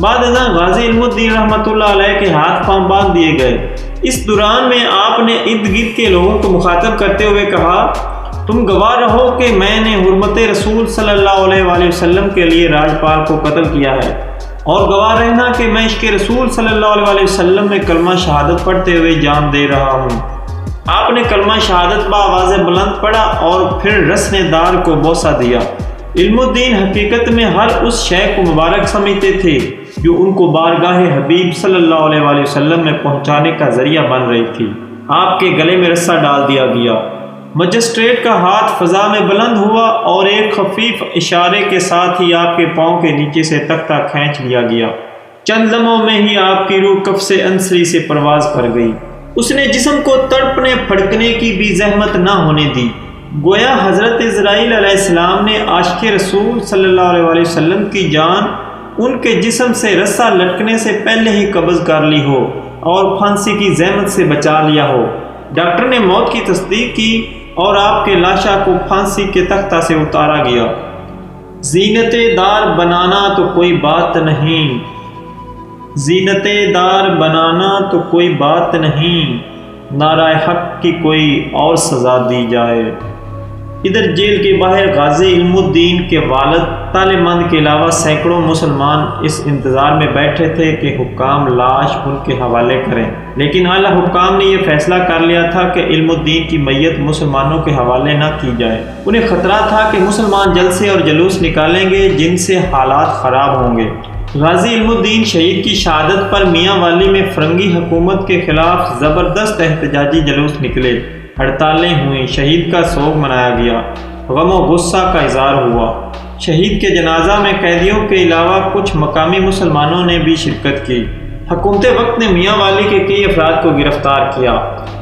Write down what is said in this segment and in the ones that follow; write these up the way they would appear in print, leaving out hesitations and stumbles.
بعد ازاں غازی علم الدین رحمۃ اللہ علیہ کے ہاتھ پاؤں باندھ دیے گئے۔ اس دوران میں آپ نے ارد گرد کے لوگوں کو مخاطب کرتے ہوئے کہا، تم گواہ رہو کہ میں نے حرمت رسول صلی اللہ علیہ وآلہ وسلم کے لیے راجپال کو قتل کیا ہے، اور گواہ رہنا کہ میں عشق رسول صلی اللہ علیہ وآلہ وسلم میں کلمہ شہادت پڑھتے ہوئے جان دے رہا ہوں۔ آپ نے کلمہ شہادت بآواز بلند پڑھا اور پھر رسنے دار کو بوسہ دیا۔ علم الدین حقیقت میں ہر اس شے کو مبارک سمجھتے تھے جو ان کو بارگاہ حبیب صلی اللہ علیہ وآلہ وسلم میں پہنچانے کا ذریعہ بن رہی تھی۔ آپ کے گلے میں رسہ ڈال دیا گیا۔ مجسٹریٹ کا ہاتھ فضا میں بلند ہوا اور ایک خفیف اشارے کے ساتھ ہی آپ کے پاؤں کے نیچے سے تختہ کھینچ لیا گیا۔ چند لمحوں میں ہی آپ کی روح کف سے انصری سے پرواز کر گئی۔ اس نے جسم کو تڑپنے پھڑکنے کی بھی زحمت نہ ہونے دی، گویا حضرت اسرائیل علیہ السلام نے عاشق رسول صلی اللہ علیہ وآلہ وسلم کی جان ان کے جسم سے رسہ لٹکنے سے پہلے ہی قبض کر لی ہو اور پھانسی کی زحمت سے بچا لیا ہو۔ ڈاکٹر نے موت کی تصدیق کی اور آپ کے لاشا کو پھانسی کے تختہ سے اتارا گیا۔ زینت دار بنانا تو کوئی بات نہیں، زینت دار بنانا تو کوئی بات نہیں، نعرہ حق کی کوئی اور سزا دی جائے۔ ادھر جیل کے باہر غازی علم الدین کے والد طالبان کے علاوہ سینکڑوں مسلمان اس انتظار میں بیٹھے تھے کہ حکام لاش ان کے حوالے کریں، لیکن اعلیٰ حکام نے یہ فیصلہ کر لیا تھا کہ علم الدین کی میت مسلمانوں کے حوالے نہ کی جائے۔ انہیں خطرہ تھا کہ مسلمان جلسے اور جلوس نکالیں گے جن سے حالات خراب ہوں گے۔ غازی علم الدین شہید کی شہادت پر میاں والی میں فرنگی حکومت کے خلاف زبردست احتجاجی جلوس نکلے، ہڑتالیں ہوئیں، شہید کا سوگ منایا گیا، غم و غصہ کا اظہار ہوا۔ شہید کے جنازہ میں قیدیوں کے علاوہ کچھ مقامی مسلمانوں نے بھی شرکت کی۔ حکومت وقت نے میاں والی کے کئی افراد کو گرفتار کیا،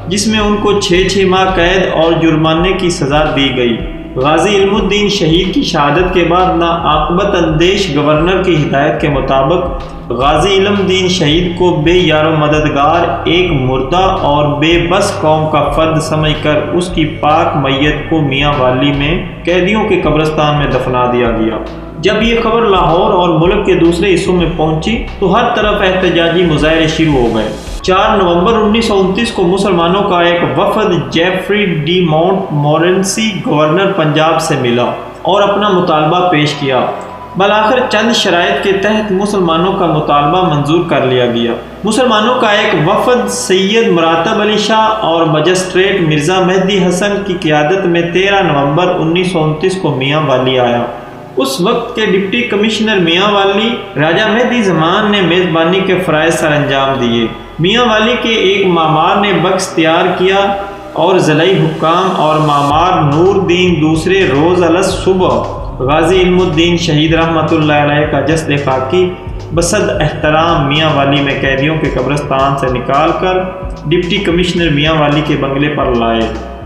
جس میں ان کو 6 ماہ قید اور جرمانے کی سزا دی گئی۔ غازی علم الدین شہید کی شہادت کے بعد ناعاقبت اندیش گورنر کی ہدایت کے مطابق غازی علم الدین شہید کو بے یار و مددگار، ایک مردہ اور بے بس قوم کا فرد سمجھ کر اس کی پاک میت کو میاں والی میں قیدیوں کے قبرستان میں دفنا دیا گیا۔ جب یہ خبر لاہور اور ملک کے دوسرے حصوں میں پہنچی تو ہر طرف احتجاجی مظاہرے شروع ہو گئے۔ 4 نومبر 1929 کو مسلمانوں کا ایک وفد Geoffrey de Montmorency governor Punjab سے ملا اور اپنا مطالبہ پیش کیا۔ بالآخر چند شرائط کے تحت مسلمانوں کا مطالبہ منظور کر لیا گیا۔ مسلمانوں کا ایک وفد سید مراتب علی شاہ اور مجسٹریٹ مرزا مہدی حسن کی قیادت میں 13 نومبر 1929 کو میاں والی آیا۔ اس وقت کے ڈپٹی کمشنر میاں والی راجہ مہدی زمان نے میزبانی کے فرائض سر انجام دیے۔ میاں والی کے ایک معمار نے بکس تیار کیا اور ضلعی حکام اور معمار نور دین دوسرے روز صبح غازی علم الدین شہید رحمۃ اللہ علیہ کا جسد خاکی بصد احترام میاں والی میں قیدیوں کے قبرستان سے نکال کر ڈپٹی کمشنر میاں والی کے بنگلے پر لائے۔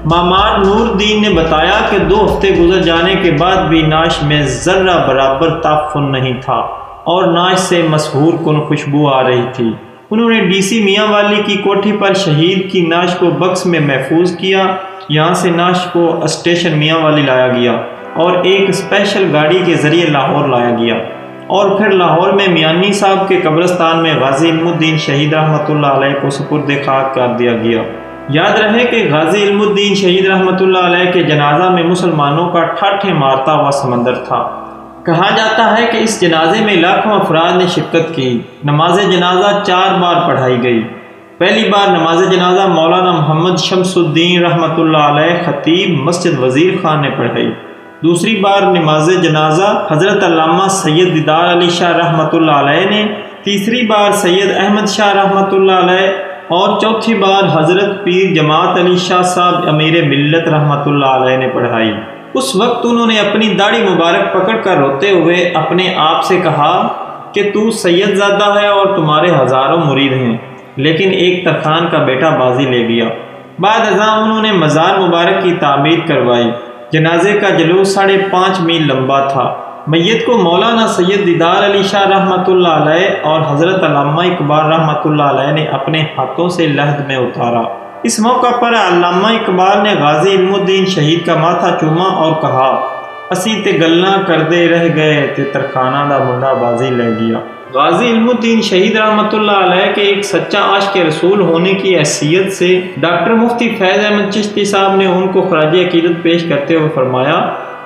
معمار نور دین نے بتایا کہ 2 ہفتے گزر جانے کے بعد بھی نعش میں ذرہ برابر تعفن نہیں تھا اور نعش سے مسحور کن خوشبو آ رہی تھی۔ انہوں نے ڈی سی میاں والی کی کوٹھی پر شہید کی نعش کو بکس میں محفوظ کیا۔ یہاں سے نعش کو اسٹیشن میاں والی لایا گیا اور ایک اسپیشل گاڑی کے ذریعے لاہور لایا گیا اور پھر لاہور میں میانی صاحب کے قبرستان میں غازی علم الدین شہید رحمۃ اللہ علیہ کو سپرد خاک کر دیا گیا۔ یاد رہے کہ غازی علم الدین شہید رحمۃ اللہ علیہ کے جنازہ میں مسلمانوں کا ٹھاٹھے مارتا ہوا سمندر تھا۔ کہا جاتا ہے کہ اس جنازے میں لاکھوں افراد نے شرکت کی۔ نماز جنازہ 4 بار پڑھائی گئی۔ پہلی بار نماز جنازہ مولانا محمد شمس الدین رحمۃ اللہ علیہ خطیب مسجد وزیر خان نے پڑھائی۔ دوسری بار نماز جنازہ حضرت علامہ سید دیدار علی شاہ رحمۃ اللہ علیہ نے، تیسری بار سید احمد شاہ رحمۃ اللہ علیہ اور چوتھی بار حضرت پیر جماعت علی شاہ صاحب امیر ملت رحمۃ اللہ علیہ نے پڑھائی۔ اس وقت انہوں نے اپنی داڑھی مبارک پکڑ کر روتے ہوئے اپنے آپ سے کہا کہ تو سید زادہ ہے اور تمہارے ہزاروں مرید ہیں، لیکن ایک ترخان کا بیٹا بازی لے گیا۔ بعد ازاں انہوں نے مزار مبارک کی تعمیر کروائی۔ جنازے کا جلوس 5.5 میل لمبا تھا۔ میت کو مولانا سید دیدار علی شاہ رحمۃ اللہ علیہ اور حضرت علامہ اقبال رحمۃ اللہ علیہ نے اپنے ہاتھوں سے لحد میں اتارا۔ اس موقع پر علامہ اقبال نے غازی علم الدین شہید کا ماتھا چوما اور کہا، اسی تے گلاں کردے رہ گئے تے ترخانہ دا منڈا بازی لے گیا۔ غازی علم الدین شہید رحمۃ اللہ علیہ کے ایک سچا عاشق رسول ہونے کی حیثیت سے ڈاکٹر مفتی فیض احمد چشتی صاحب نے ان کو خراج عقیدت پیش کرتے ہوئے فرمایا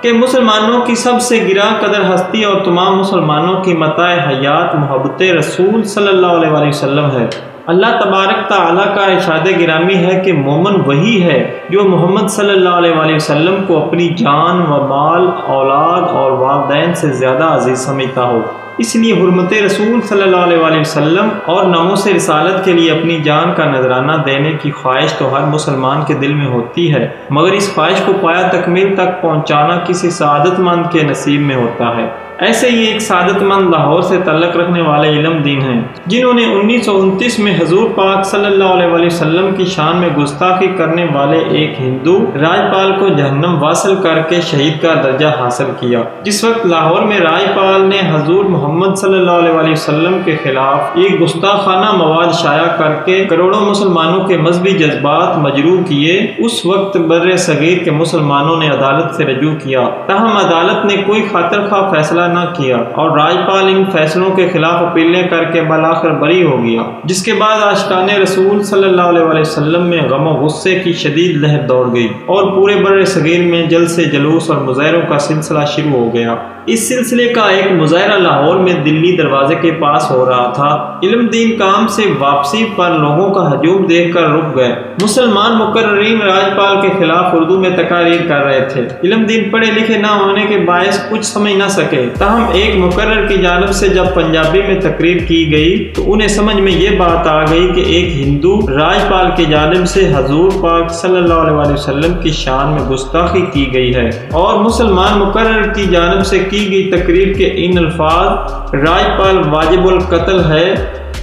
کہ مسلمانوں کی سب سے گراں قدر ہستی اور تمام مسلمانوں کی متاع حیات محبت رسول صلی اللہ علیہ وآلہ وسلم ہے۔ اللہ تبارک تعالیٰ کا ارشاد گرامی ہے کہ مومن وہی ہے جو محمد صلی اللہ علیہ وآلہ وسلم کو اپنی جان و مال، اولاد اور والدین سے زیادہ عزیز سمجھتا ہو۔ اس لیے حرمت رسول صلی اللہ علیہ وآلہ وسلم اور ناموس رسالت کے لیے اپنی جان کا نذرانہ دینے کی خواہش تو ہر مسلمان کے دل میں ہوتی ہے، مگر اس خواہش کو پایا تکمیل تک پہنچانا کسی سعادت مند کے نصیب میں ہوتا ہے۔ ایسے ہی ایک سعادت مند لاہور سے تعلق رکھنے والے علم دین ہیں جنہوں نے 1929 میں حضور پاک صلی اللہ علیہ وآلہ وسلم کی شان میں گستاخی کرنے والے ایک ہندو راجپال کو جہنم واصل کر کے شہید کا درجہ حاصل کیا۔ جس وقت لاہور میں راجپال نے حضور محمد صلی اللہ علیہ وآلہ وسلم کے خلاف ایک گستاخانہ مواد شائع کر کے کروڑوں مسلمانوں کے مذہبی جذبات مجروح کیے، اس وقت بر صغیر کے مسلمانوں نے عدالت سے رجوع کیا، تاہم عدالت نے کوئی خاطر خواہ فیصلہ نہ کیا اور راجپال ان فیصلوں کے خلاف اپیلیں کر کے بالآخر بری ہو گیا، جس کے بعد عاشقان رسول صلی اللہ علیہ وآلہ وسلم میں غم و غصے کی شدید لہر دوڑ گئی اور پورے بر صغیر میں جلسے جلوس اور مظاہروں کا سلسلہ شروع ہو گیا۔ اس سلسلے کا ایک مظاہرہ لاہور میں دلی دروازے کے پاس ہو رہا تھا۔ علم دین کام سے واپسی پر لوگوں کا ہجوم دیکھ کر رک گئے۔ مسلمان مقررین راجپال کے خلاف اردو میں تقاریر کر رہے تھے۔ علم دین پڑھے لکھے نہ ہونے کے باعث کچھ سمجھ نہ سکے، تاہم ایک مقرر کی جانب سے جب پنجابی میں تقریر کی گئی تو انہیں سمجھ میں یہ بات آ گئی کہ ایک ہندو راجپال کی جانب سے حضور پاک صلی اللہ علیہ وآلہ وسلم کی شان میں گستاخی کی گئی ہے، اور مسلمان مقرر کی جانب سے کی گئی تقریر کے ان الفاظ راجپال واجب القتل ہے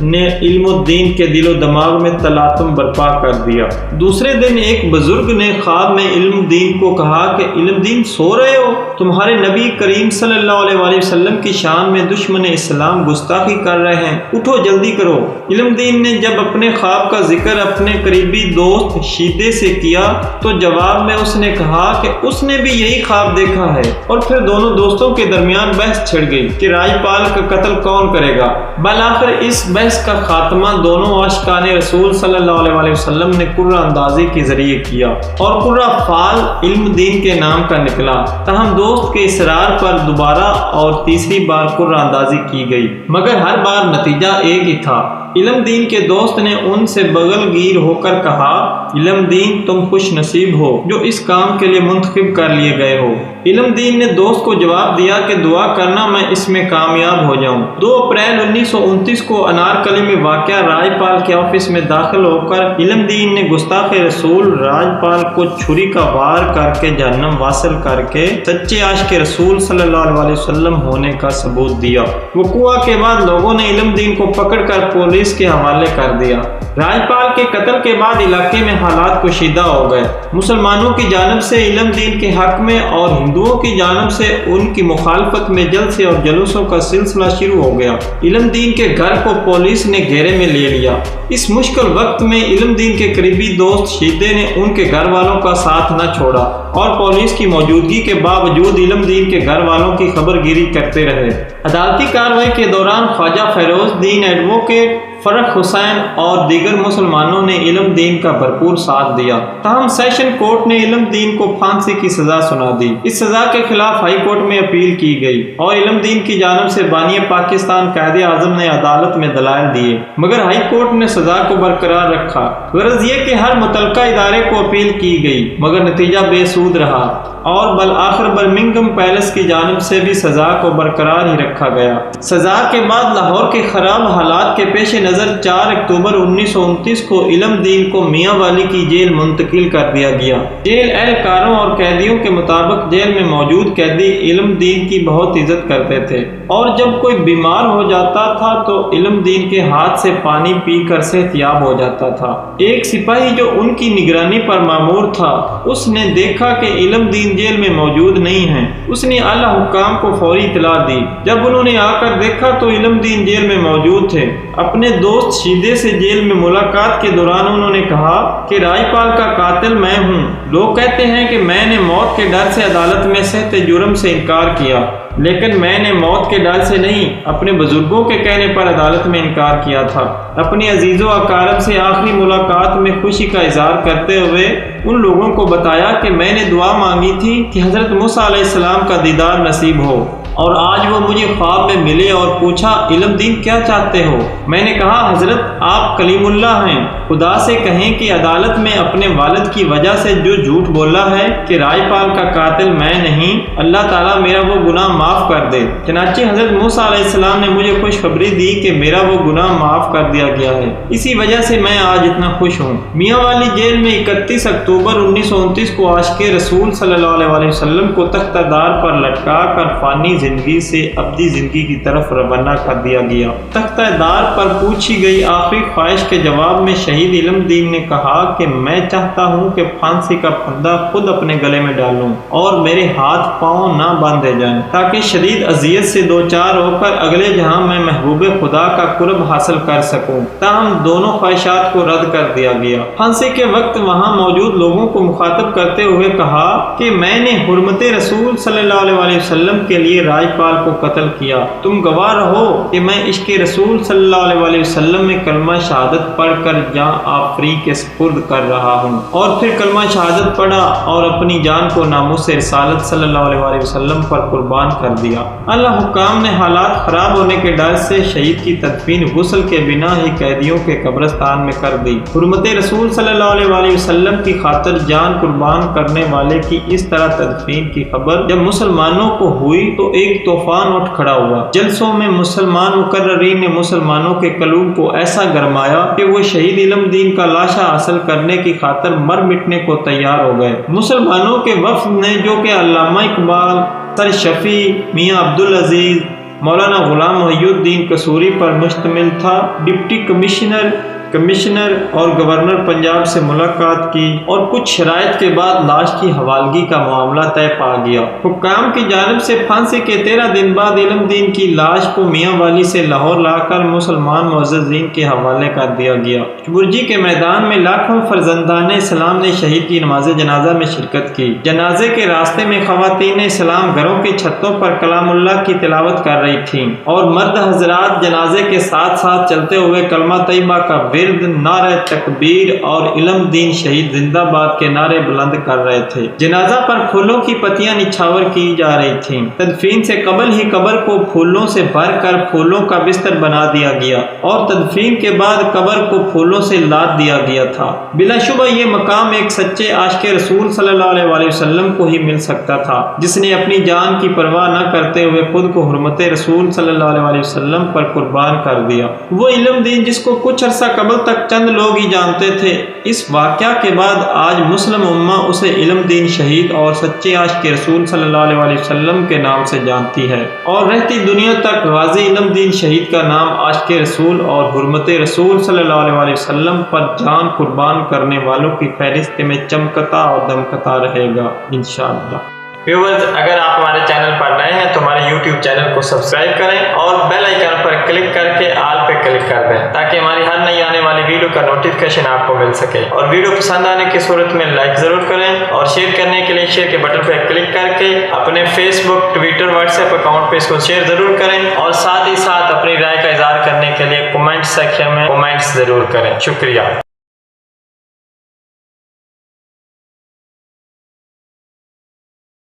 نے علم الدین کے دل و دماغ میں تلاطم برپا کر دیا۔ دوسرے دن ایک بزرگ نے خواب میں علم دین کو کہا کہ علم دین سو رہے ہو، تمہارے نبی کریم صلی اللہ علیہ وآلہ وسلم کی شان میں دشمن اسلام گستاخی کر رہے ہیں، اٹھو جلدی کرو۔ علم دین نے جب اپنے خواب کا ذکر اپنے قریبی دوست شیدے سے کیا تو جواب میں اس نے کہا کہ اس نے بھی یہی خواب دیکھا ہے، اور پھر دونوں دوستوں کے درمیان بحث چھڑ گئی کہ راجپال کا قتل کون کرے گا۔ بالآخر اس بحث کا خاتمہ دونوں عاشقان رسول صلی اللہ علیہ وآلہ وسلم نے قرہ اندازی کے ذریعے کیا، اور قرہ فال علم دین کے نام کا نکلا، تاہم دوست کے اصرار پر دوبارہ اور تیسری بار قرہ اندازی کی گئی، مگر ہر بار نتیجہ ایک ہی تھا۔ علم دین کے دوست نے ان سے بغل گیر ہو کر کہا، علم دین تم خوش نصیب ہو جو اس کام کے لیے منتخب کر لیے گئے ہو۔ علم دین نے دوست کو جواب دیا کہ دعا کرنا میں اس میں کامیاب ہو جاؤں۔ 2 اپریل 1929 کو انارکلی میں واقع راجپال کے آفس میں داخل ہو کر علم دین نے گستاخ رسول راجپال کو چھری کا وار کر کے جہنم واصل کر کے سچے عاشق رسول صلی اللہ علیہ وسلم ہونے کا ثبوت دیا۔ وقوع کے بعد لوگوں نے علم دین کو پکڑ کر پولیس کے حوالے کر دیا۔ راجپال کے قتل کے بعد علاقے میں حالات کشیدہ ہو گئے۔ مسلمانوں کی جانب سے علم دین کے حق میں اور ہندوؤں کی جانب سے ان کی مخالفت میں جلسے اور جلوسوں کا سلسلہ شروع ہو گیا۔ علم دین کے گھر کو پولیس نے گھیرے میں لے لیا۔ اس مشکل وقت میں علم دین کے قریبی دوست شیدے نے ان کے گھر والوں کا ساتھ نہ چھوڑا اور پولیس کی موجودگی کے باوجود علم دین کے گھر والوں کی خبر گیری کرتے رہے۔ عدالتی کارروائی کے دوران خواجہ فیروز دین ایڈوکیٹ فرخ حسین اور دیگر مسلمانوں نے علم دین کا بھرپور ساتھ دیا، تاہم سیشن کورٹ نے علم دین کو پھانسی کی سزا سنا دی۔ اس سزا کے خلاف ہائی کورٹ میں اپیل کی گئی اور علم دین کی جانب سے بانی پاکستان قائد اعظم نے عدالت میں دلائل دیے، مگر ہائی کورٹ نے سزا کو برقرار رکھا۔ غرض یہ کہ ہر متعلقہ ادارے کو اپیل کی گئی، مگر نتیجہ بے سود رہا اور بالآخر برمنگھم پیلس کی جانب سے بھی سزا کو برقرار ہی رکھا گیا۔ سزا کے بعد لاہور کے خراب حالات کے پیش نظر 4 اکتوبر 1929 کو علم دین کو میاں والی کی جیل منتقل کر دیا گیا۔ جیل اہلکاروں اور قیدیوں کے مطابق جیل میں موجود قیدی علم دین کی بہت عزت کرتے تھے، اور جب کوئی بیمار ہو جاتا تھا تو علم دین کے ہاتھ سے پانی پی کر صحت یاب ہو جاتا تھا۔ ایک سپاہی جو ان کی نگرانی پر مامور تھا، اس نے دیکھا کہ علم دین جیل میں موجود نہیں ہیں۔ اس نے اعلی حکام کو فوری اطلاع دی۔ جب انہوں نے آ کر دیکھا تو علم دین جیل میں موجود تھے۔ اپنے دوست شیدے سے جیل میں ملاقات کے دوران انہوں نے کہا کہ راجپال کا قاتل میں ہوں۔ لوگ کہتے ہیں کہ میں نے موت کے ڈر سے عدالت میں صحت جرم سے انکار کیا، لیکن میں نے موت کے ڈر سے نہیں اپنے بزرگوں کے کہنے پر عدالت میں انکار کیا تھا۔ اپنی عزیز و اقارب سے آخری ملاقات میں خوشی کا اظہار کرتے ہوئے ان لوگوں کو بتایا کہ میں نے دعا مانگی تھی کہ حضرت موسیٰ علیہ السلام کا دیدار نصیب ہو، اور آج وہ مجھے خواب میں ملے اور پوچھا علم دین کیا چاہتے ہو؟ میں نے کہا حضرت آپ کلیم اللہ ہیں، خدا سے کہیں کہ عدالت میں اپنے والد کی وجہ سے جو جھوٹ بولا ہے کہ رائے پال کا قاتل میں نہیں، اللہ تعالیٰ میرا وہ گناہ معاف کر دے۔ چنانچہ حضرت موسیٰ علیہ السلام نے مجھے خوشخبری دی کہ میرا وہ گناہ معاف کر دیا گیا ہے، اسی وجہ سے میں آج اتنا خوش ہوں۔ میاں والی جیل میں 31 اکتوبر 1929 کو عاشق رسول صلی اللہ علیہ وسلم کو تختہ دار پر لٹکا کر فانی زندگی سے ابدی زندگی کی طرف روانہ کر دیا گیا۔ تختہ دار پر پوچھی گئی آخری خواہش کے جواب میں شہید علم دین نے کہا کہ میں چاہتا ہوں کہ پھانسی کا پھندا خود اپنے گلے میں ڈالوں اور میرے ہاتھ پاؤں نہ باندھے جائیں تاکہ شدید اذیت سے دوچار ہو کر اگلے جہاں میں محبوب خدا کا قرب حاصل کر سکوں۔ تاہم دونوں خواہشات کو رد کر دیا گیا۔ پھانسی کے وقت وہاں موجود لوگوں کو مخاطب کرتے ہوئے کہا کہ میں نے حرمت رسول صلی اللہ علیہ وسلم کے لیے رائے پال کو قتل کیا، تم گواہ رہو کہ میں عشق رسول صلی اللہ علیہ وسلم میں کلمہ شہادت پڑھ کر جان آفری کے سپرد کر رہا ہوں۔ اور پھر کلمہ شہادت پڑھا اور اپنی جان کو ناموس رسالت صلی اللہ علیہ وسلم پر قربان کر دیا۔ اللہ حکام نے حالات خراب ہونے کے ڈر سے شہید کی تدفین غسل کے بنا ہی قیدیوں کے قبرستان میں کر دی۔ حرمت رسول صلی اللہ علیہ وسلم کی خاطر جان قربان کرنے والے کی اس طرح تدفین کی خبر جب مسلمانوں کو ہوئی تو ایک طوفان اٹھ کھڑا ہوا۔ جلسوں میں مسلمان مقررین نے مسلمانوں کے قلوب کو ایسا گرمایا کہ وہ شہید علم دین کا لاشا حاصل کرنے کی خاطر مر مٹنے کو تیار ہو گئے۔ مسلمانوں کے وفد نے جو کہ علامہ اقبال، سر شفیع، میاں عبدالعزیز، مولانا غلام محی الدین قصوری پر مشتمل تھا، ڈپٹی کمشنر اور گورنر پنجاب سے ملاقات کی اور کچھ شرائط کے بعد لاش کی حوالگی کا معاملہ طے پا گیا۔ حکام کی جانب سے پھانسی کے 13 دن بعد علم دین کی لاش کو میاں والی سے لاہور لا کر مسلمان معززین کے حوالے کر دیا گیا۔ برجی کے میدان میں لاکھوں فرزندان اسلام نے شہید کی نماز جنازہ میں شرکت کی۔ جنازے کے راستے میں خواتین اسلام گھروں کی چھتوں پر کلام اللہ کی تلاوت کر رہی تھیں اور مرد حضرات جنازے کے ساتھ ساتھ چلتے ہوئے کلمہ طیبہ کا نعرہ تکبیر اور علم دین شہید زندہ باد کے نعرے بلند کر رہے تھے۔ جنازہ پر پھولوں کی پتیاں نچھاور کی جا رہی تھیں۔ تدفین سے قبل ہی قبر کو پھولوں سے بھر کر پھولوں کا بستر بنا دیا گیا اور تدفین کے بعد قبر کو پھولوں سے لاد دیا گیا تھا۔ بلا شبہ یہ مقام ایک سچے عاشق رسول صلی اللہ علیہ وسلم کو ہی مل سکتا تھا جس نے اپنی جان کی پرواہ نہ کرتے ہوئے خود کو حرمت رسول صلی اللہ علیہ وسلم پر قربان کر دیا۔ وہ علم دین جس کو کچھ عرصہ قبل تک چند لوگ ہی جانتے تھے، اس واقعہ کے بعد آج مسلم امہ اسے علم دین شہید اور سچے عاشق رسول صلی اللہ علیہ وسلم کے نام سے جانتی ہے، اور رہتی دنیا تک غازی علم دین شہید کا نام عاشق رسول اور حرمت رسول صلی اللہ علیہ وسلم پر جان قربان کرنے والوں کی فہرست میں چمکتا اور دمکتا رہے گا انشاءاللہ۔ ویورز، اگر آپ ہمارے چینل پر نئے ہیں تو ہمارے YouTube چینل کو سبسکرائب کریں اور بیل آئیکن پر کلک کر کے آل پہ کلک کر دیں تاکہ ہماری ہر نئی آنے والی ویڈیو کا نوٹیفیکیشن آپ کو مل سکے۔ اور ویڈیو پسند آنے کی صورت میں لائک ضرور کریں اور شیئر کرنے کے لیے شیئر کے بٹن پہ کلک کر کے اپنے فیس بک، ٹویٹر، واٹس ایپ اکاؤنٹ پہ اس کو شیئر ضرور کریں اور ساتھ ہی ساتھ اپنی رائے کا اظہار کرنے کے لیے کمنٹ سیکشن میں کمنٹس ضرور کریں۔ شکریہ۔